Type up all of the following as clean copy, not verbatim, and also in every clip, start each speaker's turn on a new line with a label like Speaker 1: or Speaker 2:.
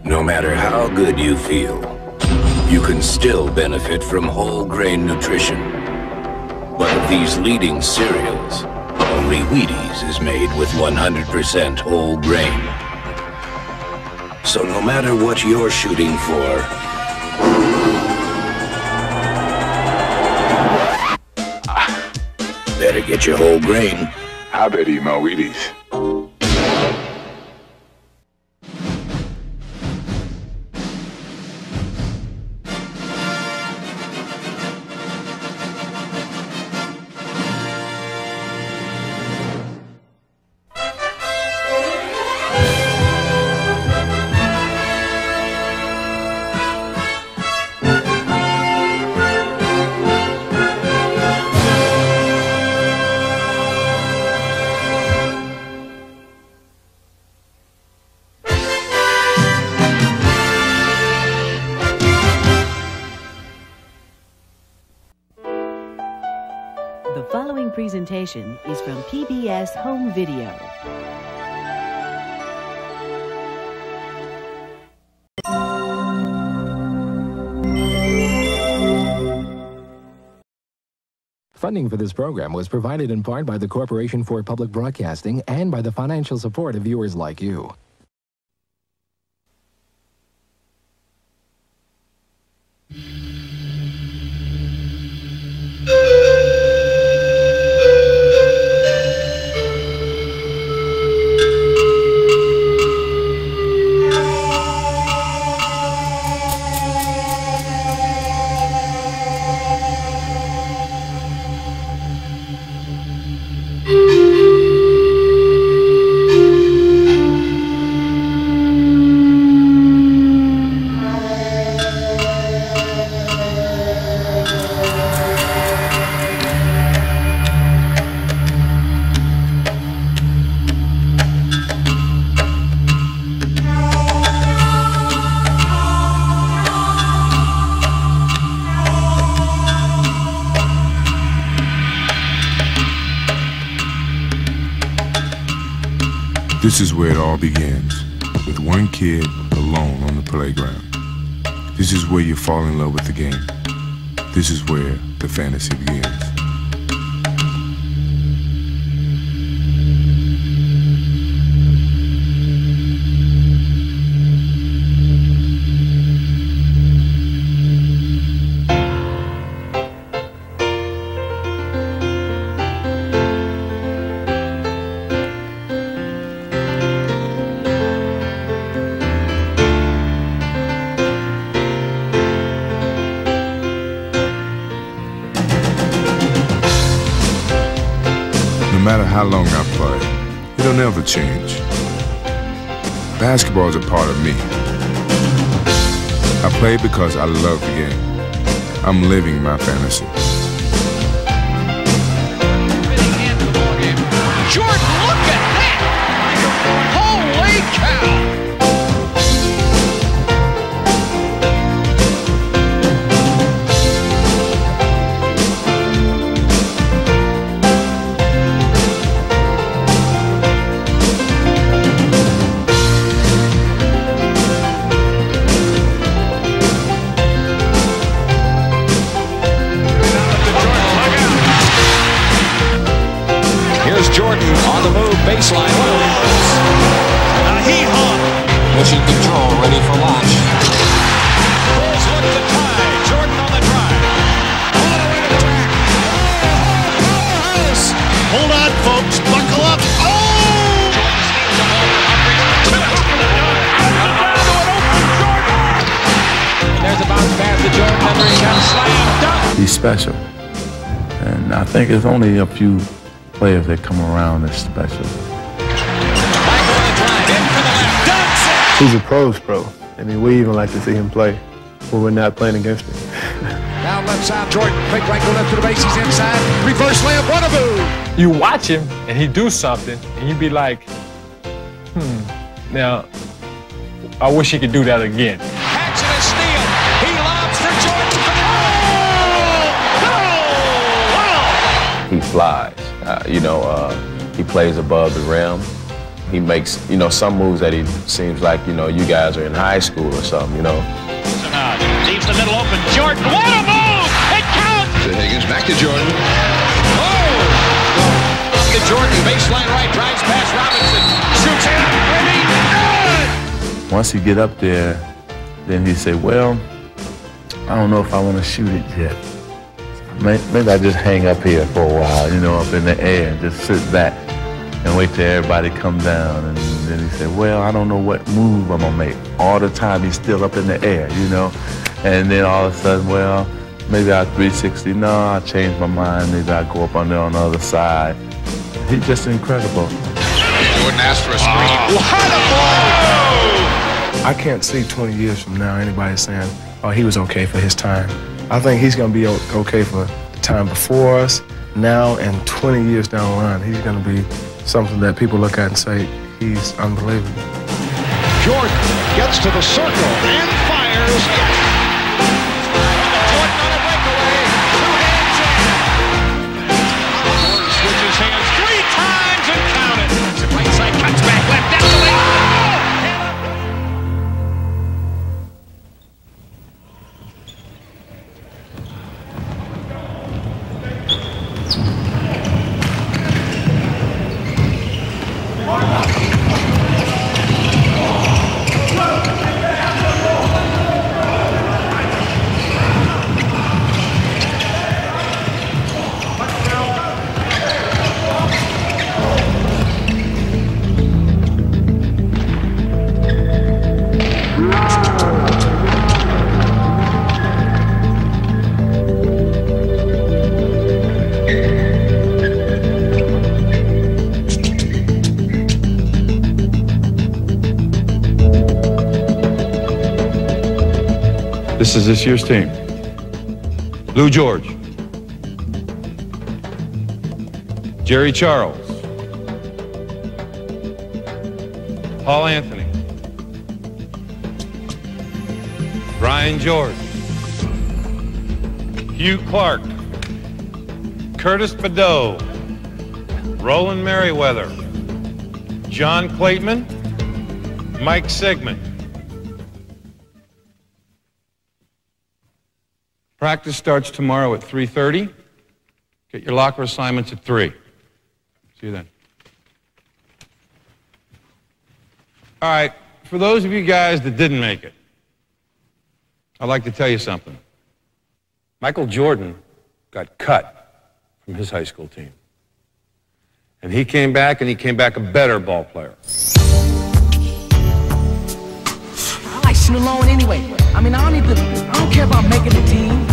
Speaker 1: No matter how good you feel, you can still benefit from whole grain nutrition. But of these leading cereals, only Wheaties is made with 100% whole grain. So no matter what you're shooting for, better get your whole grain.
Speaker 2: I better eat my Wheaties.
Speaker 3: The following presentation is from PBS Home Video.
Speaker 4: Funding for this program was provided in part by the Corporation for Public Broadcasting and by the financial support of viewers like you.
Speaker 2: This is where it all begins, with one kid alone on the playground. This is where you fall in love with the game. This is where the fantasy begins. No matter how long I play, it'll never change. Basketball is a part of me. I play because I love the game. I'm living my fantasy.
Speaker 5: Jordan, look at that! Holy cow! Jordan on the move, baseline. He hung. Pushing control, ready for launch. Bulls look to tie. Jordan on the drive. All the way to the rack. Powerhouse. Hold on, folks. Buckle up. Oh! Jordan steals the ball. To the hoop of the dunk. And there's a bounce pass to Jordan. Another shot. Slam. Dunk.
Speaker 6: He's special. And I think it's only a few players that come around that's special. He's a pro's pro. I mean, we even like to see him play when we're not playing against him.
Speaker 5: Down left side, Jordan. Quick right, go left to the base. He's inside. Reverse layup, Buonaboo.
Speaker 7: You watch him and he do something, and you be like, now, I wish he could do that again.
Speaker 5: Catch and a steal. He lobs for Jordan. Oh!
Speaker 6: He flies. He plays above the rim. he makes, you know, some moves that he seems like, you know, you guys are in high school or something, you know.
Speaker 5: Leaves the middle open. Jordan, what a move! It counts!
Speaker 8: To Higgins, back to Jordan.
Speaker 5: Oh! To Jordan, baseline right, drives past Robinson, shoots it, ready, good!
Speaker 9: Once he get up there, then he say, well, I don't know if I want to shoot it yet. Maybe I just hang up here for a while, you know, up in the air, and just sit back and wait till everybody come down. And then he said, well, I don't know what move I'm gonna make. All the time he's still up in the air, you know. And then all of a sudden, well, maybe I'll 360. No, I changed my mind. Maybe I'll go up on there on the other side. He's just incredible.
Speaker 8: Jordan asked for a screen.
Speaker 5: What a blow!
Speaker 6: I can't see 20 years from now anybody saying, oh, he was okay for his time. I think he's going to be okay for the time before us, now, and 20 years down the line. He's going to be something that people look at and say, he's unbelievable.
Speaker 5: Jordan gets to the circle and fires. Yes! Jordan on a breakaway. Two hands in. Jordan switches hands 3 times and counted. Right side cuts back left down the lane.
Speaker 9: This is this year's team. Lou George. Jerry Charles. Paul Anthony. Brian George. Hugh Clark. Curtis Badeau. Roland Merriweather. John Clayton. Mike Sigmund. Practice starts tomorrow at 3:30. Get your locker assignments at 3. See you then. All right, for those of you guys that didn't make it, I'd like to tell you something. Michael Jordan got cut from his high school team. And he came back a better ball player.
Speaker 10: I like shooting alone anyway. I mean, I don't care about making the team.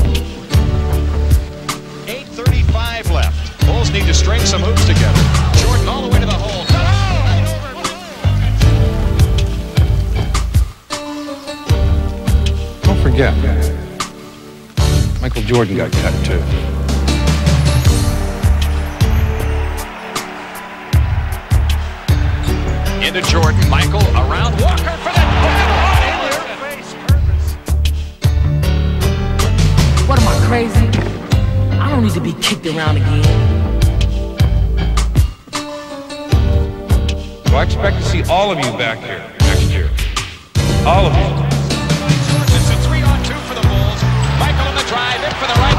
Speaker 5: 8:35 left. Bulls need to string some hoops together. Jordan all the way to the hole.
Speaker 9: Don't forget, Michael Jordan got cut too.
Speaker 5: Into Jordan, Michael around Walker for the
Speaker 10: What am I, crazy? I don't need to be kicked around again.
Speaker 9: So I expect to see all of you back here next year. All of you.
Speaker 5: It's a 3-on-2 for the Bulls. Michael on the drive, in for the right.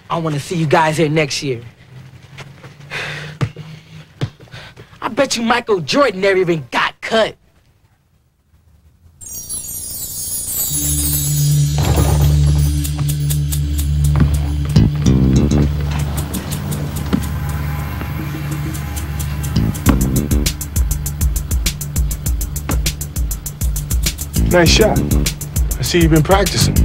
Speaker 10: I want to see you guys here next year. I bet you Michael Jordan never even got cut.
Speaker 6: Nice shot. I see you've been practicing.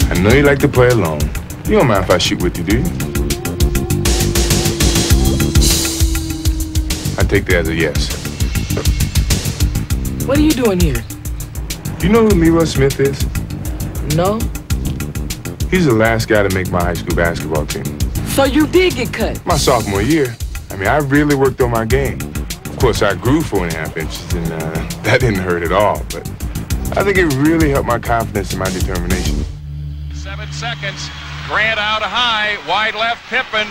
Speaker 2: I know you like to play alone. You don't mind if I shoot with you, do you? I take that as a yes.
Speaker 10: What are you doing here?
Speaker 2: You know who Leroy Smith is?
Speaker 10: No.
Speaker 2: He's the last guy to make my high school basketball team.
Speaker 10: So you did get cut?
Speaker 2: My sophomore year. I mean, I really worked on my game. Of course, I grew 4.5 inches, and that didn't hurt at all. But I think it really helped my confidence and my determination.
Speaker 5: 7 seconds. Grant out high. Wide left, Pippen.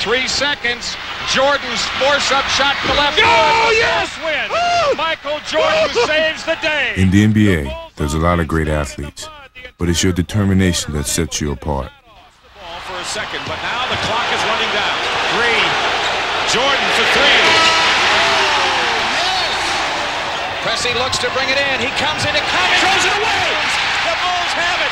Speaker 5: 3 seconds. Jordan's force-up shot to the left.
Speaker 11: Oh, yes!
Speaker 5: Win. Michael Jordan saves the day.
Speaker 2: In the NBA, there's a lot of great athletes, but it's your determination that sets you apart.
Speaker 5: For a second, but now the clock is running down. 3. Jordan for 3. Yes! Pressey looks to bring it in. He comes into coming, throws it away. The Bulls have it.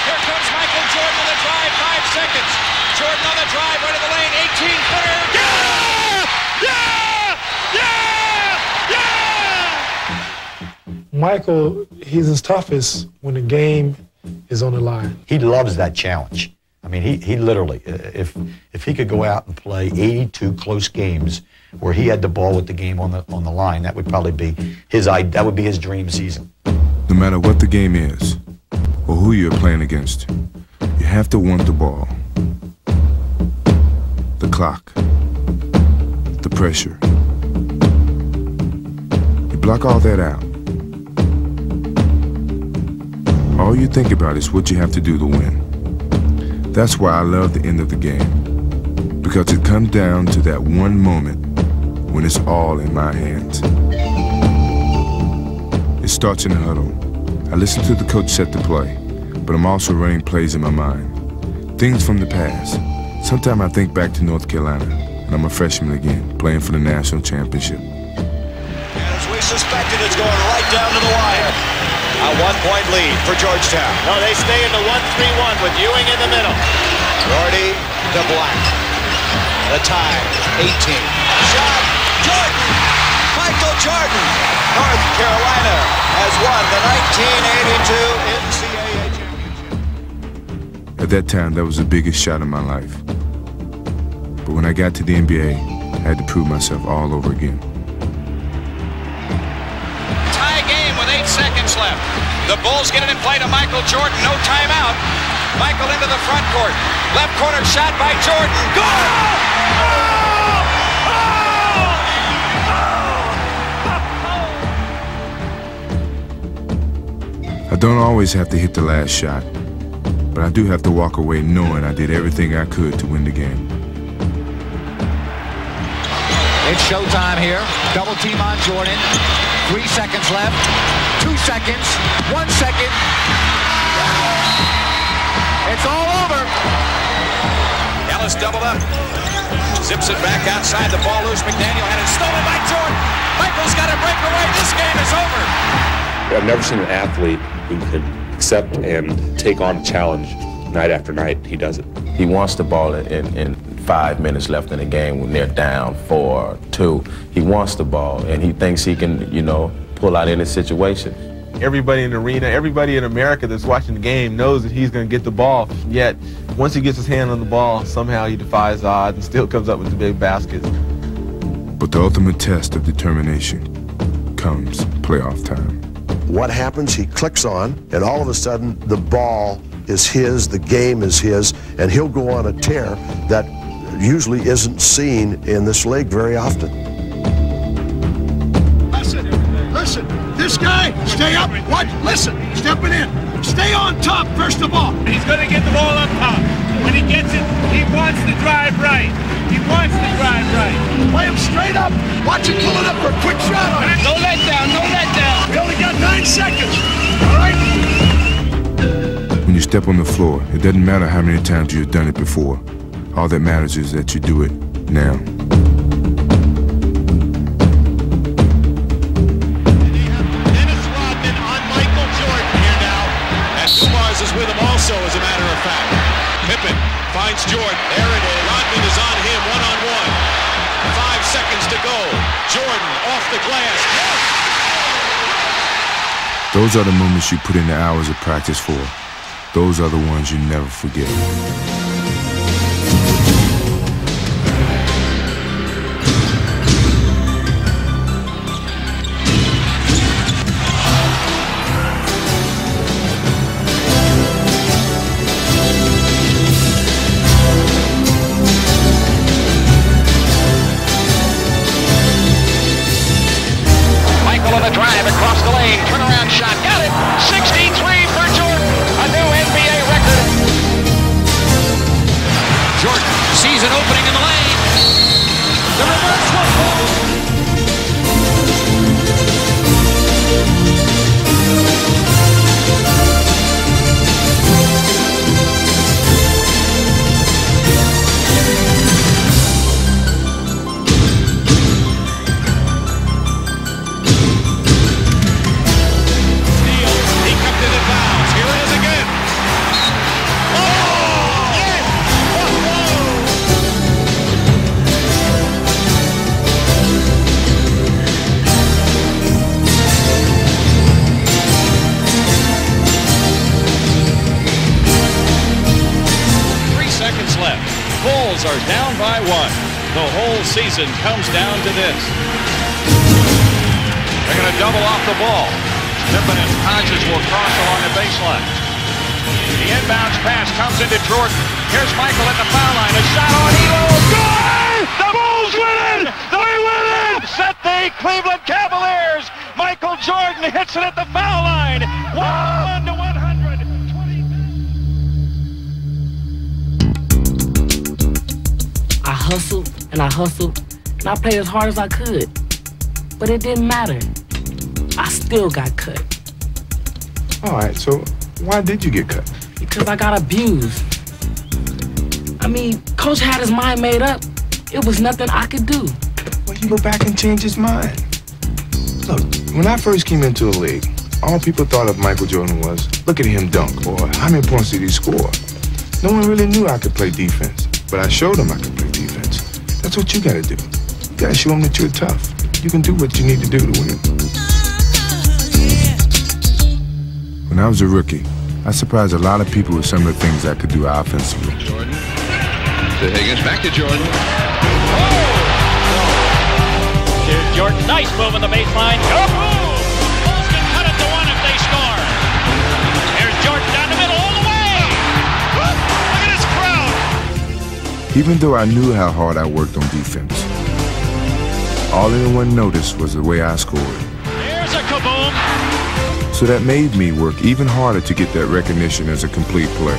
Speaker 5: Here comes Michael Jordan on the drive. 5 seconds. Jordan on the drive, right of the lane. 18-footer. Yeah! Yeah! Yeah! Yeah!
Speaker 12: Michael, he's his toughest when the game is on the line.
Speaker 13: He loves that challenge. I mean, he literally, if he could go out and play 82 close games where he had the ball with the game on the line, that would probably be his dream season.
Speaker 2: No matter what the game is or who you're playing against, you have to want the ball, the clock, the pressure. You block all that out. All you think about is what you have to do to win. That's why I love the end of the game, because it comes down to that one moment when it's all in my hands. It starts in the huddle. I listen to the coach set the play, but I'm also running plays in my mind. Things from the past. Sometimes I think back to North Carolina, and I'm a freshman again, playing for the national championship.
Speaker 5: As we suspected, it's going right down to the wire. A 1-point lead for Georgetown. No, they stay in the 1-3-1 with Ewing in the middle. Gordy to Black. The tie, 18. Shot, Jordan! Michael Jordan! North Carolina has won the 1982 NCAA championship.
Speaker 2: At that time, that was the biggest shot of my life. But when I got to the NBA, I had to prove myself all over again.
Speaker 5: Tie game with 8 seconds left. The Bulls get it in play to Michael Jordan. No timeout. Michael into the front court. Left corner shot by Jordan. Goal!
Speaker 2: I don't always have to hit the last shot, but I do have to walk away knowing I did everything I could to win the game.
Speaker 10: It's showtime here. Double team on Jordan. 3 seconds left. 2 seconds. 1 second. It's all over.
Speaker 5: Ellis doubled up. Zips it back outside. The ball loose. McDaniel had it stolen by Jordan. Michael's got to break away. This game is over.
Speaker 14: I've never seen an athlete who could accept and take on a challenge night after night. He does it.
Speaker 15: He wants the ball in 5 minutes left in the game when they're down 4-2. He wants the ball, and he thinks he can, pull out any situation.
Speaker 16: Everybody in the arena, everybody in America that's watching the game knows that he's going to get the ball. Yet, once he gets his hand on the ball, somehow he defies odds and still comes up with the big baskets.
Speaker 2: But the ultimate test of determination comes playoff time.
Speaker 17: What happens, he clicks on, and all of a sudden, the ball is his, the game is his, and he'll go on a tear that usually isn't seen in this league very often.
Speaker 11: Listen, this guy, stay up, watch, listen, stepping in. Stay on top, first of all.
Speaker 18: He's going to get the ball up top. When he gets it, he wants to drive right. He wants to drive right.
Speaker 11: Play him straight up. Watch him pull it up for a quick shot on it.
Speaker 18: No letdown, no letdown.
Speaker 11: We only got 9 seconds, all right?
Speaker 2: When you step on the floor, it doesn't matter how many times you've done it before. All that matters is that you do it now.
Speaker 5: Is with him also, as a matter of fact. Pippen finds Jordan. There it is. Rodman is on him, one-on-one. 5 seconds to go. Jordan off the glass. Yes!
Speaker 2: Those are the moments you put in the hours of practice for. Those are the ones you never forget.
Speaker 19: Bulls are down by 1. The whole season comes down to this.
Speaker 5: They're going to double off the ball. Pippen and Hodges will cross along the baseline. The inbounds pass comes into Jordan. Here's Michael at the foul line. A shot on Elo. Good! The Bulls win it! They win it! Set the Cleveland Cavaliers. Michael Jordan hits it at the foul line. 1 to 100.
Speaker 20: I hustled and I hustled and I played as hard as I could. But it didn't matter. I still got cut.
Speaker 2: All right, so why did you get cut?
Speaker 20: Because I got abused. I mean, Coach had his mind made up. It was nothing I could do.
Speaker 2: Well, you go back and change his mind. Look, when I first came into the league, all people thought of Michael Jordan was, look at him dunk, or how many points did he score? No one really knew I could play defense, but I showed them I could play defense. That's what you gotta do. You gotta show them that you're tough. You can do what you need to do to win. When I was a rookie, I surprised a lot of people with some of the things I could do offensively.
Speaker 8: Jordan to Higgins, back to Jordan.
Speaker 19: Here's Jordan, nice move on the baseline. Go! Bulls can cut it to 1 if they score. Here's Jordan down the middle all the way. Look at this crowd.
Speaker 2: Even though I knew how hard I worked on defense, all anyone noticed was the way I scored.
Speaker 19: There's a kaboom.
Speaker 2: So that made me work even harder to get that recognition as a complete player.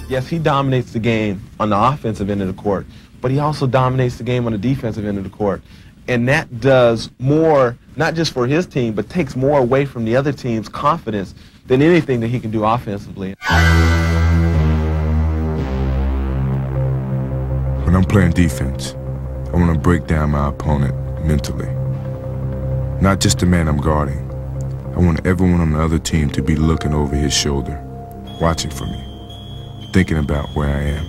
Speaker 16: Yes, he dominates the game on the offensive end of the court, but he also dominates the game on the defensive end of the court. And that does more, not just for his team, but takes more away from the other team's confidence than anything that he can do offensively.
Speaker 2: When I'm playing defense, I want to break down my opponent mentally. Not just the man I'm guarding. I want everyone on the other team to be looking over his shoulder, watching for me, thinking about where I am.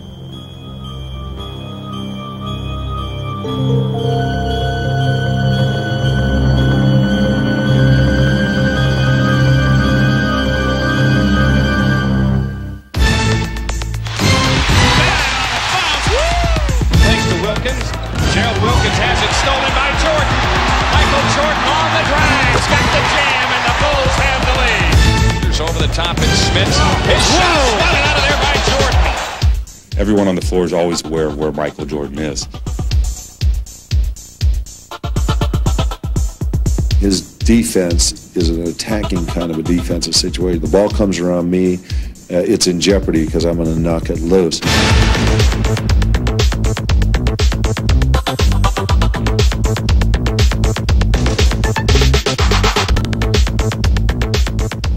Speaker 19: Thanks to Wilkins. Gerald Wilkins has it stolen by Jordan. Michael Jordan on the drive. He's got the jam, and the Bulls have the lead. There's over the top, and Smith. His shot spotted out of there by Jordan.
Speaker 14: Everyone on the floor is always aware of where Michael Jordan is.
Speaker 21: His defense is an attacking kind of a defensive situation. The ball comes around me, it's in jeopardy because I'm going to knock it loose.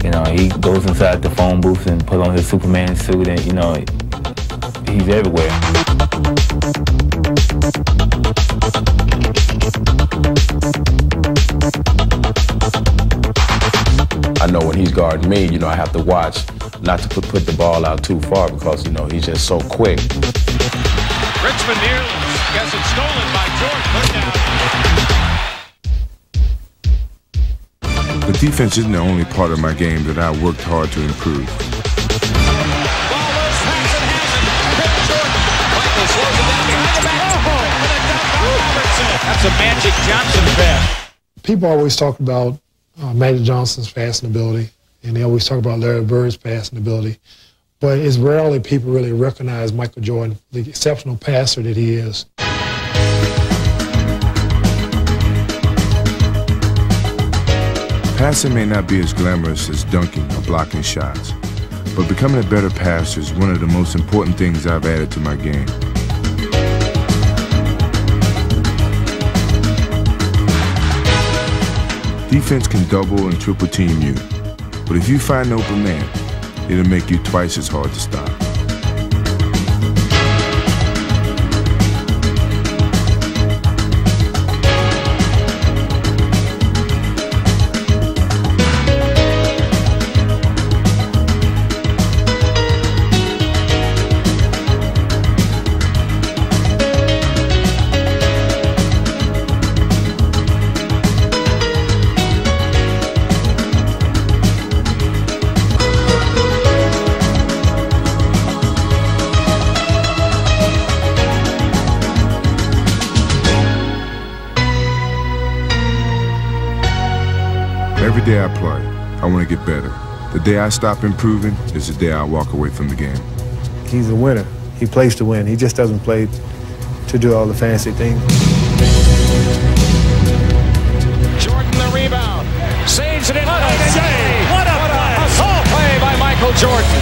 Speaker 22: You know, he goes inside the phone booth and put on his Superman suit, and you know, he's everywhere.
Speaker 15: I know when he's guarding me, you know, I have to watch not to put the ball out too far because, you know, he's just so quick.
Speaker 19: Richmond nearly gets it stolen by Jordan. Put down.
Speaker 2: The defense isn't the only part of my game that I worked hard to improve.
Speaker 19: That's a Magic Johnson pass.
Speaker 12: People always talk about Magic Johnson's passing ability, and they always talk about Larry Bird's passing ability, but it's rarely people really recognize Michael Jordan, the exceptional passer that he is.
Speaker 2: Passing may not be as glamorous as dunking or blocking shots, but becoming a better passer is one of the most important things I've added to my game. Defense can double and triple team you, but if you find an open man, it'll make you twice as hard to stop. Every day I play, I want to get better. The day I stop improving is the day I walk away from the game.
Speaker 6: He's a winner. He plays to win. He just doesn't play to do all the fancy things.
Speaker 19: Jordan the rebound. Saves it in. What a save! What a play! A tall play by Michael Jordan.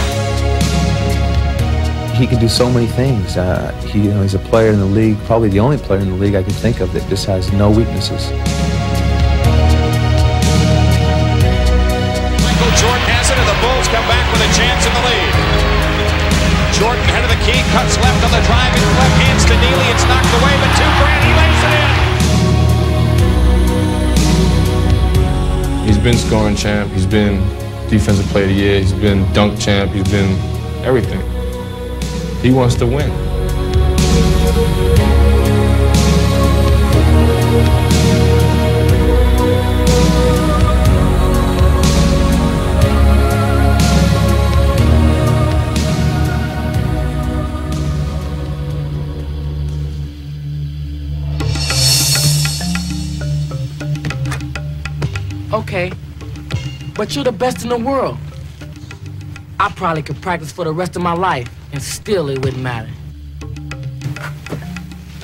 Speaker 1: He can do so many things. He's a player in the league, probably the only player in the league I can think of that just has no weaknesses.
Speaker 19: Michael Jordan has it, and the Bulls come back with a chance in the lead. Jordan, head of the key, cuts left on the drive, and left hands to Neely. It's knocked away, but 2 grand, he lays it in.
Speaker 7: He's been scoring champ. He's been defensive player of the year. He's been dunk champ. He's been everything. He wants to win.
Speaker 20: Okay, but you're the best in the world. I probably could practice for the rest of my life, and still it wouldn't matter.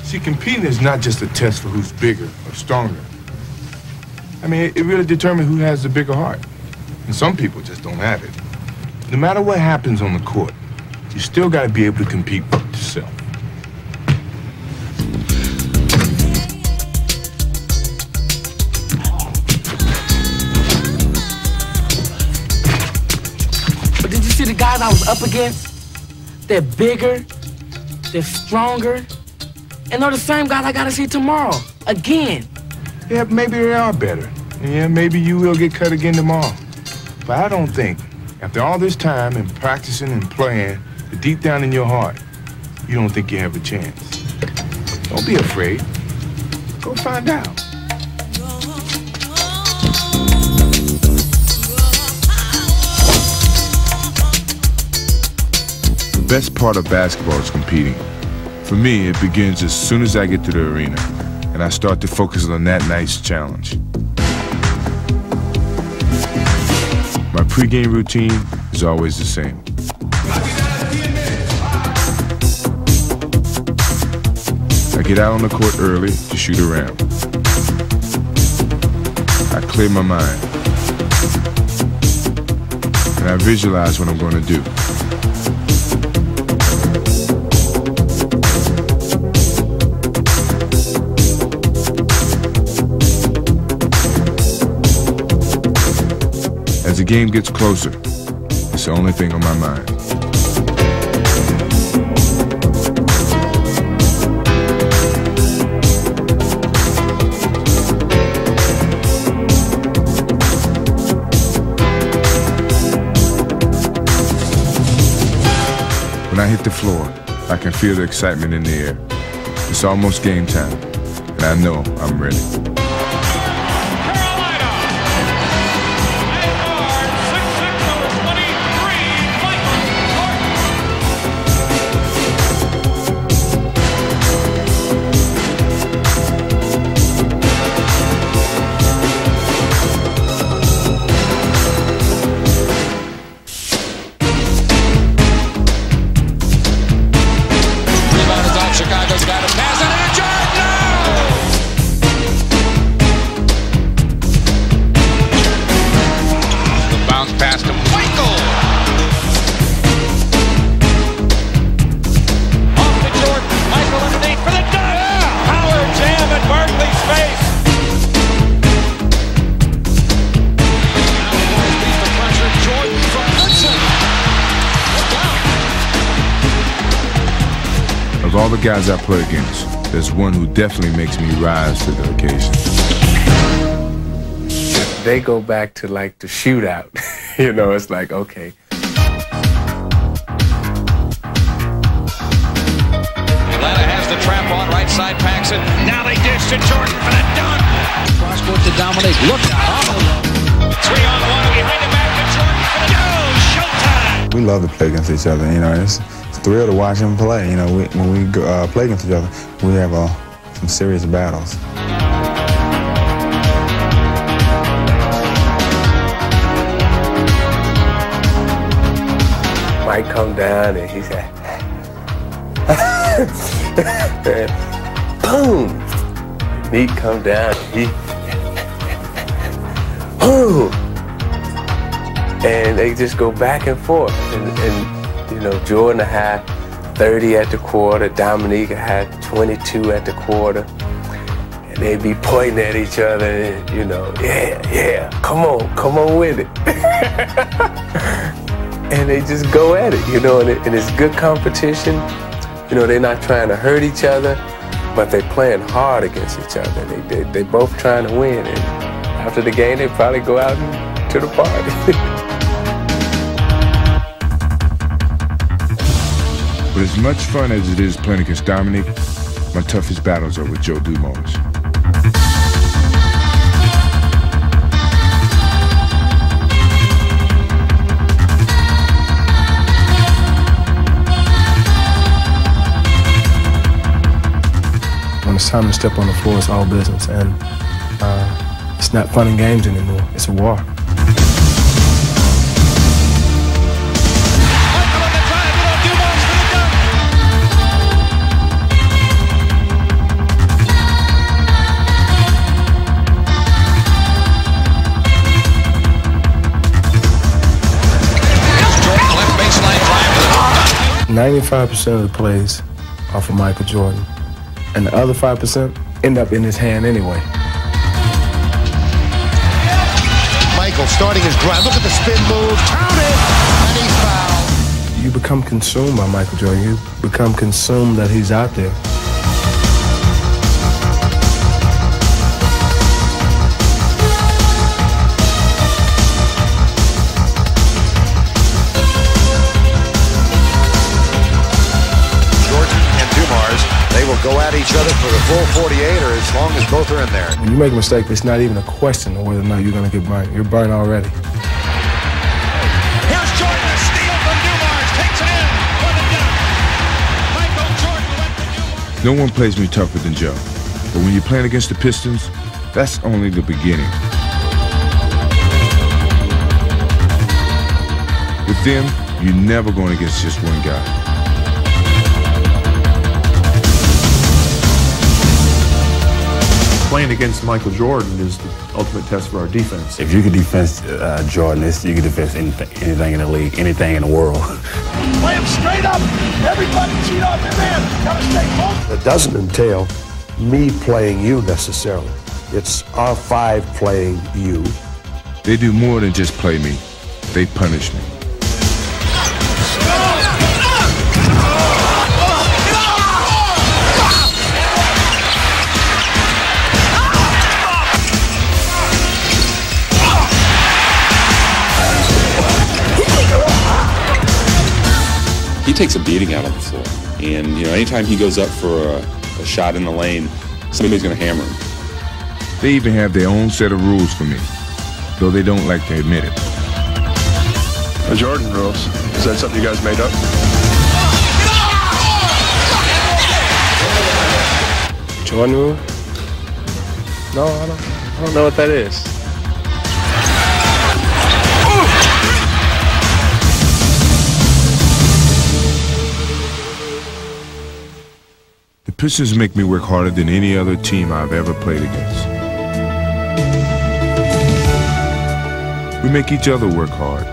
Speaker 2: See, competing is not just a test for who's bigger or stronger. I mean, it really determines who has the bigger heart. And some people just don't have it. No matter what happens on the court, you still got to be able to compete for yourself.
Speaker 20: But did you see the guys I was up against? They're bigger, they're stronger, and they're the same guys I gotta see tomorrow, again.
Speaker 2: Yeah, maybe they are better. Yeah, maybe you will get cut again tomorrow. But I don't think, after all this time and practicing and playing, that deep down in your heart, you don't think you have a chance. Don't be afraid. Go find out. The best part of basketball is competing. For me, it begins as soon as I get to the arena, and I start to focus on that night's challenge. My pregame routine is always the same. I get out on the court early to shoot around. I clear my mind, and I visualize what I'm going to do. As the game gets closer, it's the only thing on my mind. When I hit the floor, I can feel the excitement in the air. It's almost game time, and I know I'm ready.
Speaker 19: Chicago's got a pass on it, and Jordan! The bounce pass to Michael! Off to Jordan. Michael underneath for the dunk! Yeah. Power jam at Barkley's face! Now the Bulls beat the pressure. Jordan from Hudson. Look out!
Speaker 2: Of all the guys I play against, there's one who definitely makes me rise to the occasion.
Speaker 6: They go back to like the shootout. You know, it's like, okay.
Speaker 19: Atlanta has the trap on, right side packs it. Now they dish to Jordan for the dunk. Cross court to dominate. Look out. 3-on-1 behind the back to Jordan for the dunk. Showtime.
Speaker 3: We love to play against each other. You know, it's a thrill to watch them play. You know, when we play against each other, we have some serious battles.
Speaker 4: Mike come down and he said, boom. Meek come down and he, boom. And they just go back and forth. And you know, Jordan had 30 at the quarter, Dominique had 22 at the quarter. And they'd be pointing at each other and, you know, yeah, come on with it. And they just go at it, you know, and it's good competition. You know, they're not trying to hurt each other, but they're playing hard against each other. They both trying to win. And after the game, they probably go out to the party.
Speaker 2: But as much fun as it is playing against Dominique, my toughest battles are with Joe Dumars.
Speaker 6: When it's time to step on the floor, it's all business, and it's not fun and games anymore. It's a war. 95% of the plays are for Michael Jordan, and the other 5% end up in his hand anyway.
Speaker 17: Michael starting his drive. Look at the spin move. Count it, and he's fouled.
Speaker 6: You become consumed by Michael Jordan. You become consumed that he's out there.
Speaker 17: They will go at each other for the full 48 or as long as both are in there.
Speaker 6: When you make a mistake, it's not even a question of whether or not you're going to get burned. You're burned already.
Speaker 5: Here's Jordan, a steal from Dumars, takes it in for the dunk. Michael Jordan went to Dumars.
Speaker 2: No one plays me tougher than Joe. But when you're playing against the Pistons, that's only the beginning. With them, you're never going against just one guy.
Speaker 9: Playing against Michael Jordan is the ultimate test for our defense.
Speaker 23: If you could defense Jordan, you could defense anything in the league, anything in the world.
Speaker 11: Play him straight up. Everybody cheat off your man. Gotta stay focused.
Speaker 17: That doesn't entail me playing you necessarily. It's our five playing you.
Speaker 2: They do more than just play me. They punish me.
Speaker 14: He takes a beating out on the floor, and you know, anytime he goes up for a shot in the lane, somebody's going to hammer him.
Speaker 2: They even have their own set of rules for me, though they don't like to admit it.
Speaker 9: The Jordan rules, is that something you guys made up?
Speaker 6: Jordan rule? No, I don't know what that is.
Speaker 2: The Pistons make me work harder than any other team I've ever played against. We make each other work hard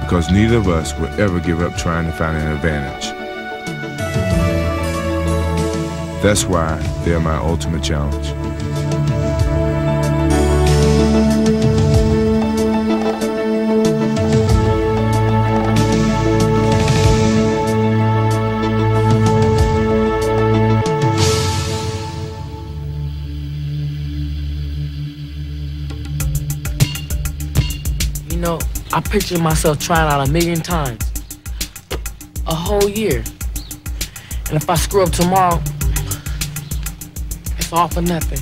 Speaker 2: because neither of us will ever give up trying to find an advantage. That's why they're my ultimate challenge.
Speaker 20: You know, I pictured myself trying out 1,000,000 times. A whole year. And if I screw up tomorrow, it's all for nothing.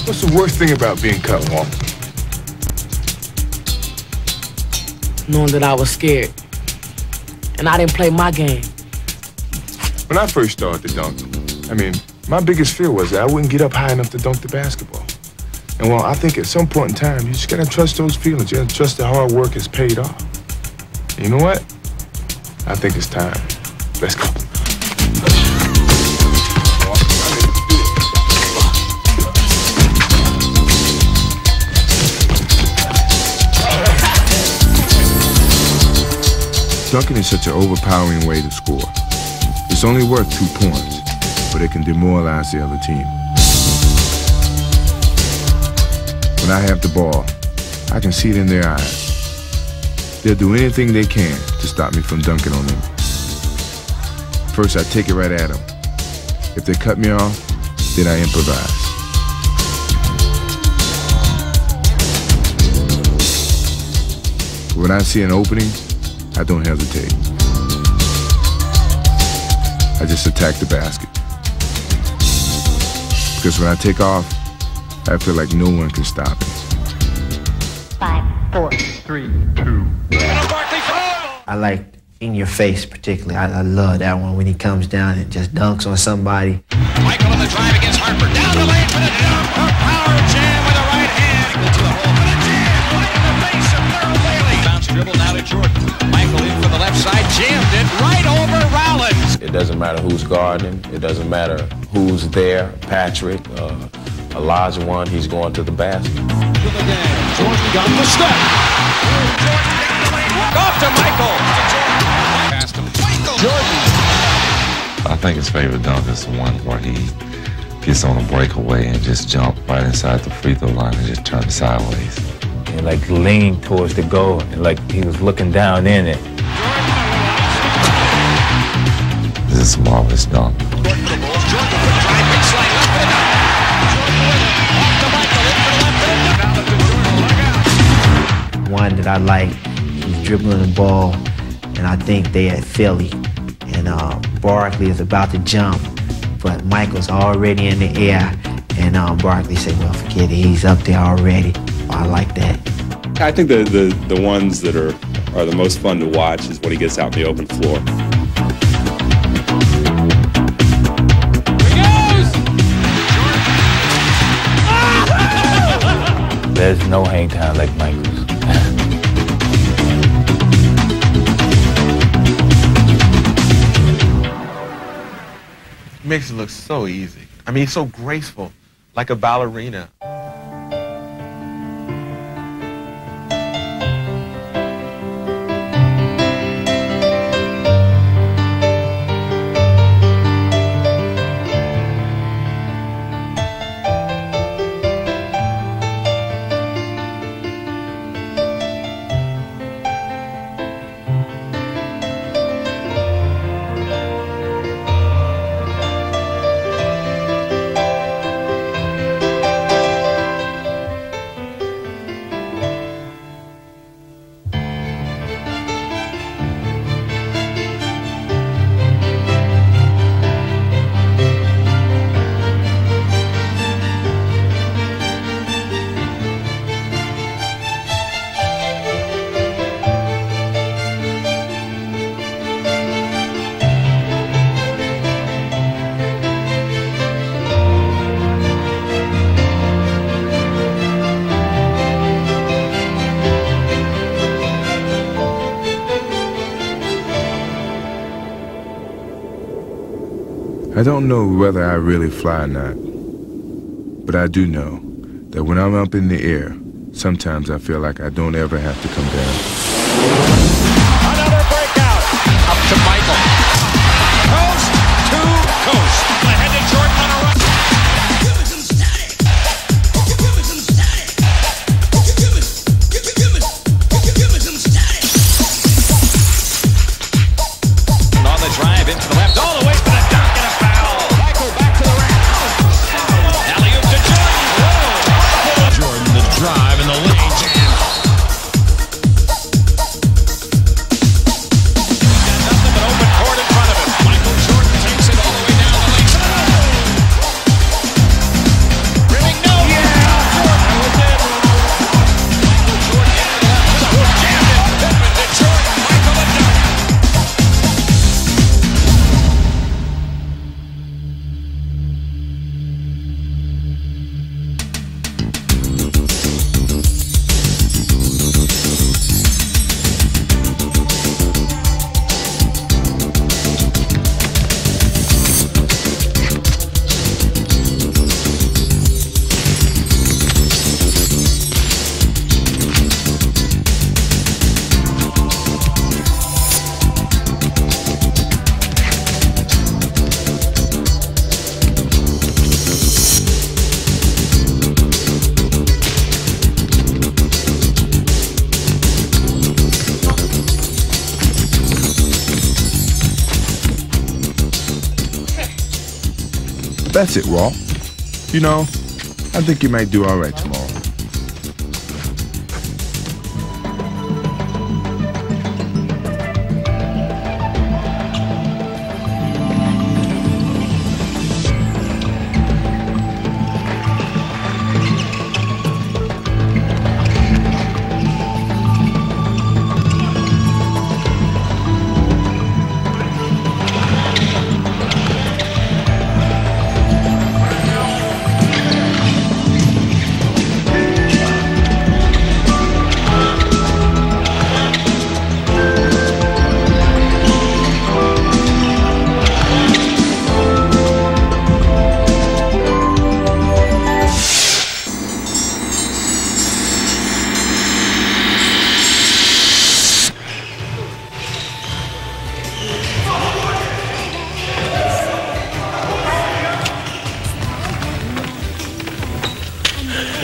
Speaker 2: What's the worst thing about being cut, Walt?
Speaker 20: knowing that I was scared. And I didn't play my game.
Speaker 2: When I first started to dunk, I mean, my biggest fear was that I wouldn't get up high enough to dunk the basketball. And well, I think at some point in time, you just gotta trust those feelings. You gotta trust that hard work has paid off. And you know what? I think it's time. Let's go. Dunking is such an overpowering way to score. It's only worth 2 points, but it can demoralize the other team. When I have the ball, I can see it in their eyes. They'll do anything they can to stop me from dunking on them. First, I take it right at them. If they cut me off, then I improvise. When I see an opening, I don't hesitate. I just attack the basket. Because when I take off, I feel like no one can stop me.
Speaker 10: 5, 4, 3, 2.
Speaker 13: I like In Your Face particularly. I love that one when he comes down and just dunks on somebody.
Speaker 19: Michael on the drive against Harper. Down the lane for the jump. A power jam with the right hand. To the hole for the jam. Right in the face of Merrill Bailey. Bounce dribble now to Jordan. Michael in from the left side. Jammed it right over Rollins.
Speaker 15: It doesn't matter who's guarding. It doesn't matter who's there. Patrick, Elijah one, he's going to the basket.
Speaker 19: Jordan got the step. Jordan down the lane. Off to Michael. Past him. Jordan.
Speaker 18: I think his favorite dunk is the one where he gets on a breakaway and just jump right inside the free throw line and just turn it sideways.
Speaker 22: And like leaning towards the goal, and like he was looking down in it.
Speaker 18: This is a marvelous dunk.
Speaker 13: One that I like, he's dribbling the ball, and I think they at Philly. And Barkley is about to jump, but Michael's already in the air. And Barkley said, well, forget it, he's up there already. I like that.
Speaker 14: I think the ones that are the most fun to watch is when he gets out in the open floor.
Speaker 22: There's no hang time like Michael's.
Speaker 16: Makes it look so easy. I mean, so graceful, like a ballerina.
Speaker 2: I don't know whether I really fly or not, but I do know that when I'm up in the air, sometimes I feel like I don't ever have to come down.
Speaker 19: Another breakout. Up to Michael. Coast to coast. Ahead to Jordan on a run. And on the drive into the left, all the way for the dunk and a foul. Michael back to the rack. Alley-oop to Jordan. Whoa. Jordan, the drive in the lane jam.
Speaker 2: That's it, Walt. You know, I think you might do all right tomorrow.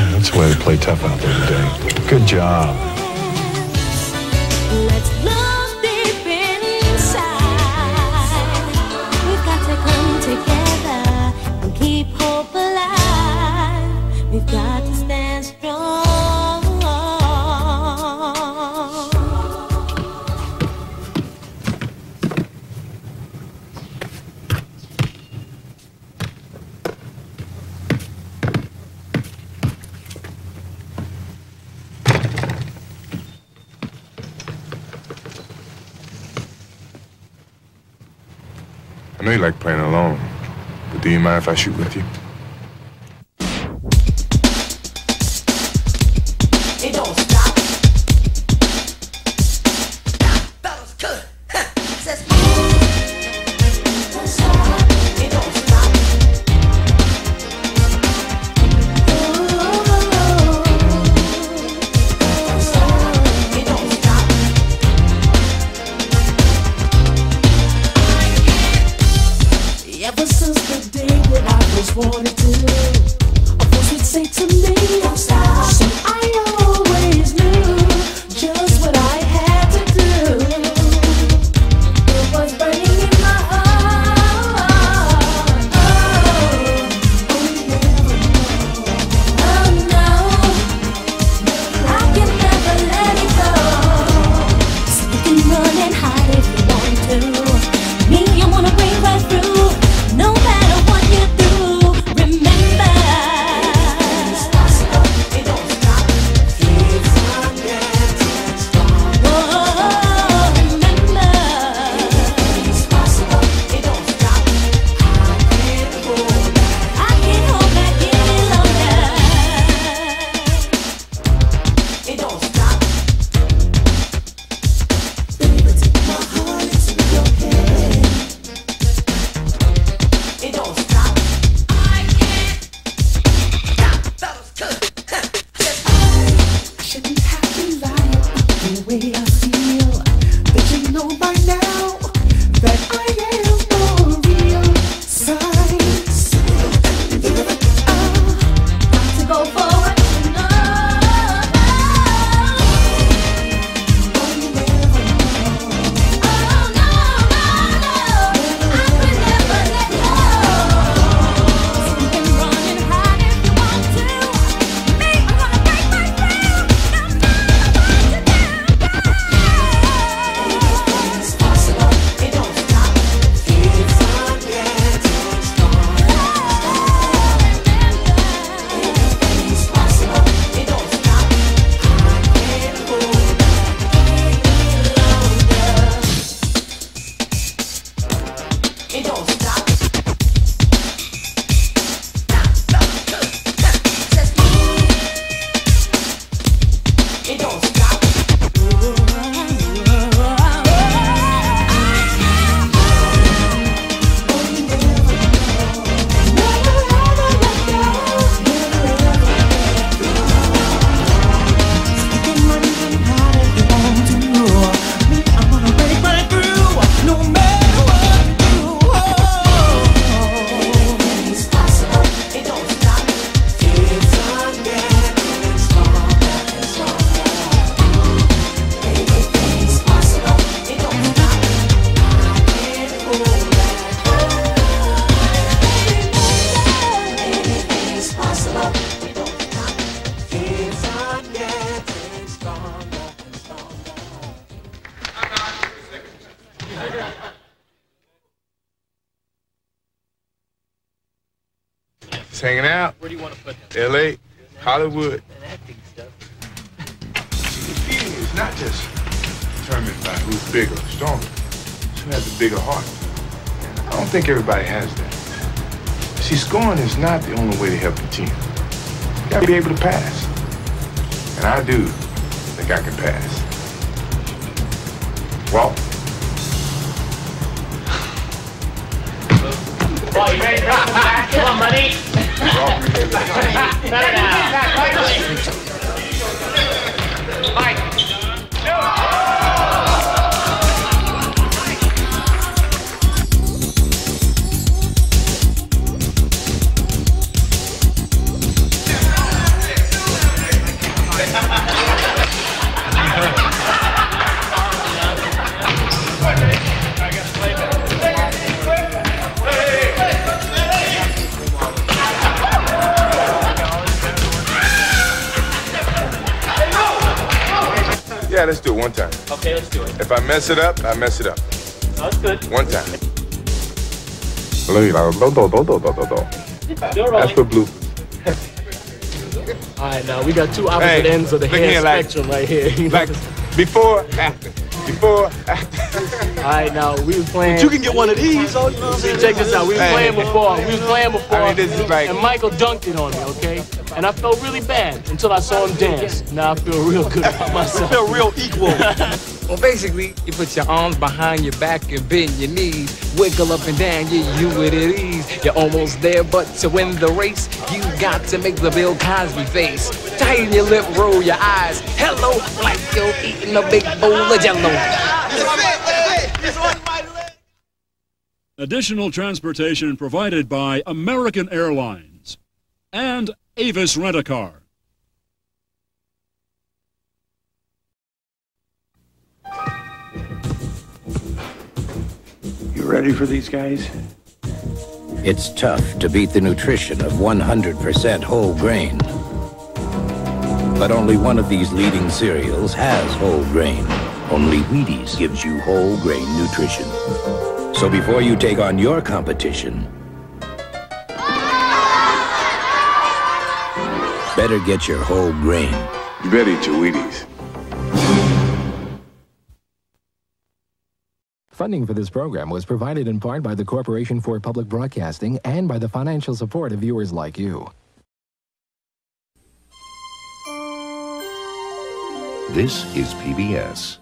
Speaker 9: That's the way to play tough out there today. Good job.
Speaker 10: Let's look deep inside. We've got to come together and keep hope alive. We've got to stand strong.
Speaker 2: I know you like playing alone, but do you mind if I shoot with you?
Speaker 10: It don't stop.
Speaker 8: Fellas, good. Says,
Speaker 10: It don't stop. It don't stop.
Speaker 8: ever since the day that I first wanted to, a voice would say to me, don't stop. So I always knew just what I had to do. It was burning in my heart. Oh no, I can never let it go. So you can run and hide if you want to. Me, I wanna break right through. No matter what you do, remember
Speaker 2: Just hanging out.
Speaker 19: Where do you want to put him?
Speaker 2: L.A., Hollywood.
Speaker 19: Stuff.
Speaker 2: See, feeding is not just determined by who's bigger or stronger. Who has a bigger heart. I don't think everybody has that. See, scoring is not the only way to help your team. You gotta be able to pass. And I do think I can pass. Walk.
Speaker 19: Oh, you ready to come back? Come on, buddy. Better now. Mike.
Speaker 2: Yeah, let's do it one time.
Speaker 19: Okay, let's do it.
Speaker 2: If I mess it up, I mess it up.
Speaker 19: That's good.
Speaker 2: One time. That's for bloopers.
Speaker 20: All right, now we got two opposite ends of the hair spectrum right here.
Speaker 2: Like before, after. Before, after.
Speaker 20: All right, now we was playing.
Speaker 1: But you can get one of these. Oh, you know what I'm saying?
Speaker 20: Check this out. We was playing before.
Speaker 2: I mean, this is like.
Speaker 20: And Michael dunked it on me, okay? And I felt really bad until I saw him dance. Now I feel real good about myself.
Speaker 1: I feel real equal.
Speaker 12: Well, basically, you put your arms behind your back and bend your knees. Wiggle up and down, yeah, you with it ease. You're almost there, but to win the race, you got to make the Bill Cosby face. Tighten your lip, roll your eyes. Hello, like you're eating a big bowl of Jell-O.
Speaker 21: Additional transportation provided by American Airlines and Avis Rent-A-Car.
Speaker 24: You ready for these guys?
Speaker 25: It's tough to beat the nutrition of 100% whole grain. But only one of these leading cereals has whole grain. Only Wheaties gives you whole grain nutrition. So before you take on your competition, better get your whole grain.
Speaker 2: You better eat your Wheaties.
Speaker 26: Funding for this program was provided in part by the Corporation for Public Broadcasting and by the financial support of viewers like you.
Speaker 27: This is PBS.